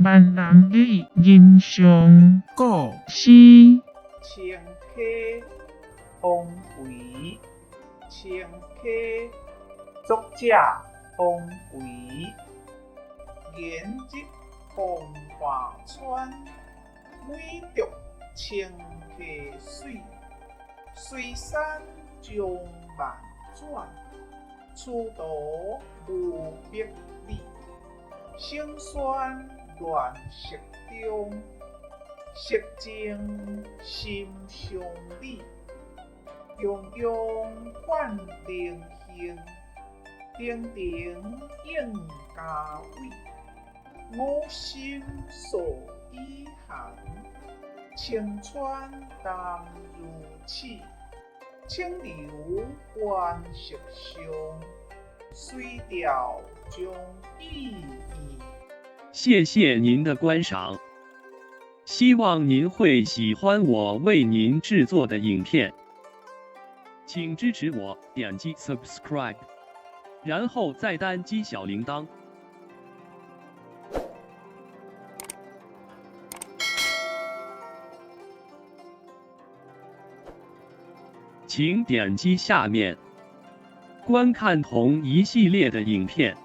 万人的欣赏故事，清溪方为清溪，作者方为颜入风华川，每读清溪水，水山将万转，此途无百里，声宣乱石中，色精心相理，泱泱换灵形，鼎鼎应家伟，我心所依行，清川淡如水，清流观石上，水调将意义。谢谢您的观赏，希望您会喜欢我为您制作的影片，请支持我，点击 subscribe， 然后再单击小铃铛。请点击下面观看同一系列的影片。